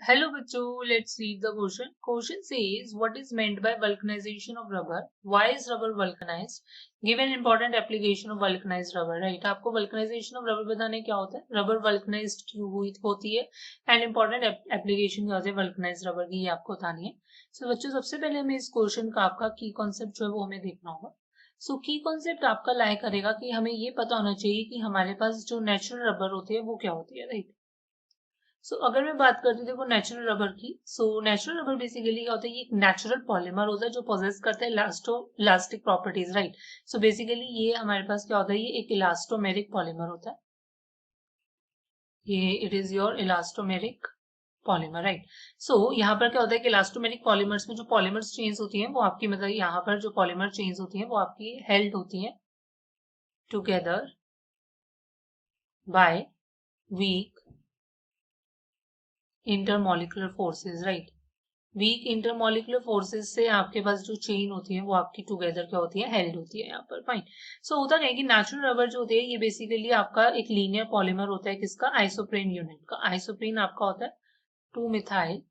Hello बच्चों, let's read the question. Question says, what is meant by vulcanization of rubber? Why is rubber vulcanized? Give an important application of vulcanized rubber. Right? आपको vulcanization of rubber बताने क्या होता है? Rubber vulcanized क्यों होती है? And important application क्या होती है vulcanized rubber की ये आपको बतानी है. So बच्चों सबसे पहले हमें इस क्वेश्चन का आपका की कॉन्सेप्ट जो है वो हमें देखना होगा. सो की कॉन्सेप्ट आपका लाइक करेगा कि हमें ये पता होना चाहिए कि हमारे पास जो नेचुरल रबर होती है वो क्या होती है. राइट? अगर मैं बात करती हूँ देखो नेचुरल रबर की. नेचुरल रबर बेसिकली क्या होता है, ये एक नेचुरल पॉलीमर होता है जो पोजेस करता है इलास्टिक प्रॉपर्टीज. राइट? बेसिकली ये हमारे पास क्या होता है, ये एक इलास्टोमेरिक पॉलीमर होता है. ये it is your elastomeric polymer. Right? यहाँ पर क्या होता है कि इलास्टोमेरिक पॉलीमर्स में जो पॉलीमर्स चेंज होती हैं वो आपकी मतलब यहाँ पर जो पॉलीमर चेंज होती हैं वो आपकी हेल्ड होती हैं together by weak intermolecular forces. Right? Weak intermolecular forces से आपके पास जो चेन होती है वो आपकी टुगेदर क्या होती है, हेल्ड होती है यहाँ पर. फाइन. होता क्या है कि नेचुरल रबर जो होती है ये बेसिकली आपका एक लीनियर पॉलीमर होता है. किसका? आइसोप्रेन यूनिट का. आइसोप्रेन आपका होता है 2-मिथाइल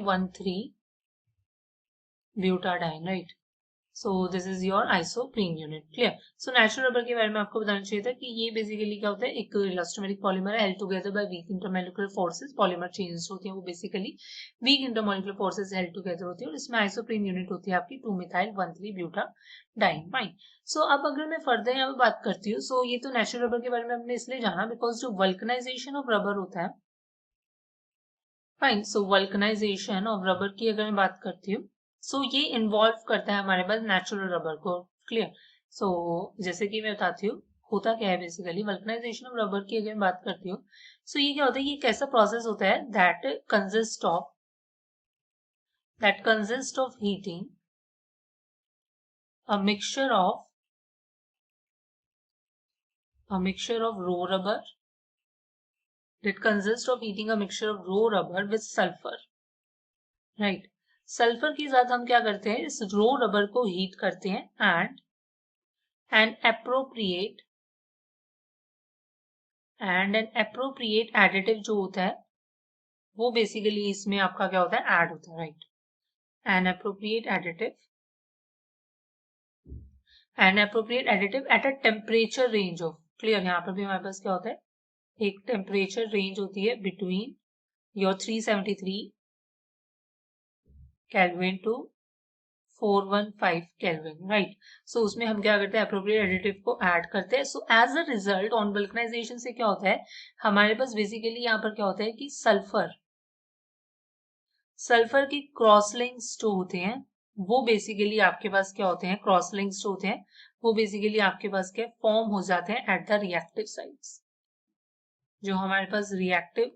1,3 butadiene. Right? This is your isoprene unit. Clear? Natural rubber के बारे में आपको बताना चाहिए था कि ये बेसिकली क्या होता है, एक इलास्टोमेरिक पॉलीमर है held together by weak intermolecular forces. Polymer changes होती है वो basically weak intermolecular forces held together होती है और इसमें आइसोप्रीन यूनिट होती है आपकी 2-मिथाइल 1,3 ब्यूटाडाइन. फाइन. अब अगर मैं फर्दर यहाँ पे बात करती हूँ, ये तो नेचुरल रबर के बारे में हमने इसलिए जाना बिकॉज जो वल्कनाइजेशन ऑफ रबर होता है. फाइन. वल्कनाइजेशन ऑफ रबर की अगर मैं बात करती हूँ, ये इन्वॉल्व करता है हमारे पास नेचुरल रबर को. क्लियर? जैसे कि मैं बताती हूँ होता क्या है बेसिकली वल्कनाइजेशन ऑफ रबर की अगर मैं बात करती हूँ, ये क्या होता है, ये एक ऐसा प्रोसेस होता है that consist of heating a mixture of raw rubber that consists of heating a mixture of raw rubber with sulfur. Right? Sulphur के साथ हम क्या करते हैं, इस रो रबर को हीट करते हैं एंड एन एप्रोप्रिएट एडिटिव जो होता है वो बेसिकली इसमें आपका क्या होता है, ऐड होता है. Right? N appropriate additive eight a temperature range of. Clear? यहाँ पर भी हमारे पास क्या होता है, एक टेम्परेचर रेंज होती है between your 373 kelvin to 415 kelvin. Right? उसमें हम क्या करते हैं, एप्रोप्रिएट एडिटिव को ऐड करते हैं. As a result on vulcanisation से क्या होता है, हमारे पास बेसिकली यहाँ पर क्या होता है कि सल्फर की क्रॉस लिंक्स जो होते हैं वो बेसिकली आपके पास क्या होते हैं, क्रॉस लिंक्स जो होते हैं वो बेसिकली आपके पास क्या फॉर्म हो जाते हैं एट द रिएक्टिव साइट्स. जो हमारे पास रिएक्टिव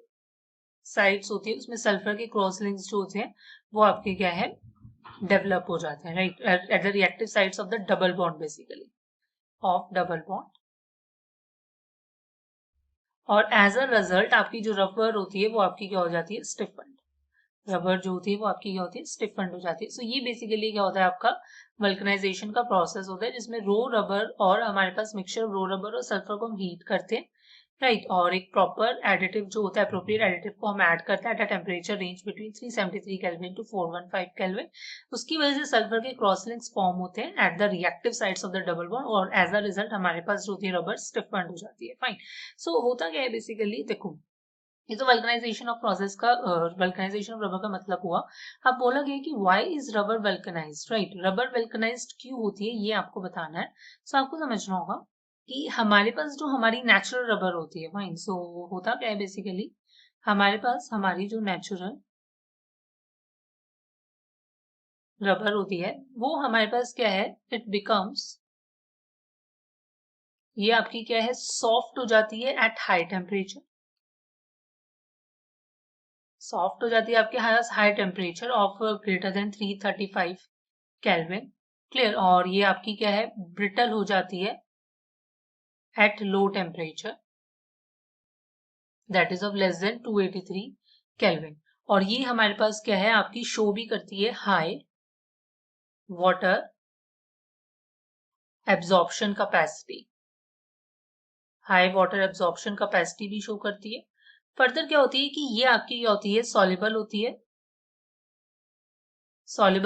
साइट्स होती है उसमें सल्फर के क्रॉस लिंक्स जो होते हैं वो आपके क्या है, डेवलप हो जाते हैं. Right? At the reactive sites of the double bond basically of double bond. और एज अ रिजल्ट आपकी जो रबर होती है वो आपकी क्या हो जाती है, स्टिफन्ड. रबर जो होती है वो आपकी क्या होती है, स्टिफन्ड हो जाती है. ये बेसिकली क्या होता है, आपका वल्कनाइजेशन का प्रोसेस होता है जिसमें रो रबर और हमारे पास मिक्सचर रो रबर और सल्फर को हम हीट करते हैं. राइट? और एक प्रॉपर एडिटिव जो होता है, अप्रोप्रिएट एडिटिव को हम ऐड करते हैं at a temperature range between 373 kelvin to 415 kelvin. उसकी वजह से सल्फर के क्रॉस लिंक्स फॉर्म होते हैं at the reactive sides of the double bond और एज अ रिजल्ट हमारे पास जो होती है रबर स्टिफन्ड हो जाती है. फाइन. होता क्या है बेसिकली, देखो ये तो वल्कनाइजेशन ऑफ प्रोसेस का वल्कनाइजेशन ऑफ रबर का मतलब हुआ. अब बोला गया कि why is rubber vulcanised. Right? Rubber vulcanised क्यों होती है ये आपको बताना है. आपको समझना होगा कि हमारे पास जो हमारी नेचुरल रबर होती है, फाइन. होता क्या है बेसिकली, हमारे पास हमारी जो नेचुरल रबर होती है वो हमारे पास क्या है, इट बिकम्स, ये आपकी क्या है, सॉफ्ट हो जाती है एट हाई टेम्परेचर. सॉफ्ट हो जाती है आपके high temperature of greater than 335 kelvin. Clear? और ये आपकी क्या है, ब्रिटल हो जाती है at low temperature that is of less than 283 kelvin. और ये हमारे पास क्या है, आपकी शो भी करती है high water absorption capacity. High water absorption capacity भी शो करती है. फर्दर क्या होती है कि ये आपकी क्या होती है, सॉल्युबल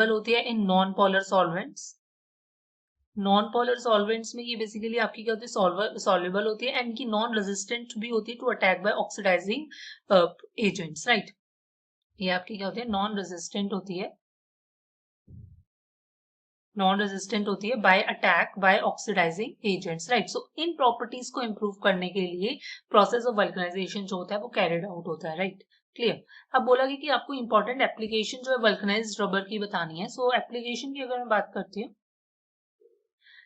होती है, in non polar solvents. Non polar solvents में ये बेसिकली आपकी क्या होती है, सॉल्युबल होती है, एंड इनकी नॉन रेजिस्टेंट भी होती है to attack by oxidising agents, right. ये आपकी क्या होती है, नॉन रेजिस्टेंट होती है by attack by oxidising agents, right. So इन प्रॉपर्टीज को इंप्रूव करने के लिए प्रोसेस ऑफ वल्कनाइजेशन जो होता है वो कैरिड आउट होता है, राइट। क्लियर। अब बोला गया कि आपको इंपॉर्टेंट एप्लीकेशन जो है वल्कनाइज्ड रबर की बतानी है। सो एप्लीकेशन की अगर मैं बात करती हूँ,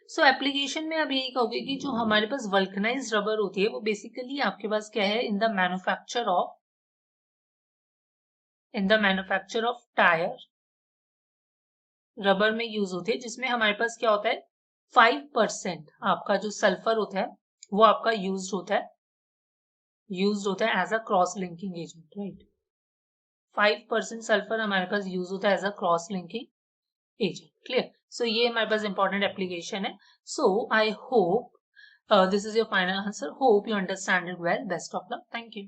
सो एप्लीकेशन में अब यही कहोगे कि जो हमारे पास वल्कनाइज्ड रबर होती है वो बेसिकली आपके पास क्या है, in the manufacture of tyre rubber में यूज होती है, जिसमें हमारे पास क्या होता है, 5% आपका जो सल्फर होता है वो आपका यूज होता है as a cross linking agent, right. 5% sulphur हमारे पास यूज होता है as a cross linking agent. Clear. So ये हमारे पास इंपॉर्टेंट एप्लीकेशन है। So I hope this is your final answer. Hope you understand it well. Best of luck. Thank you.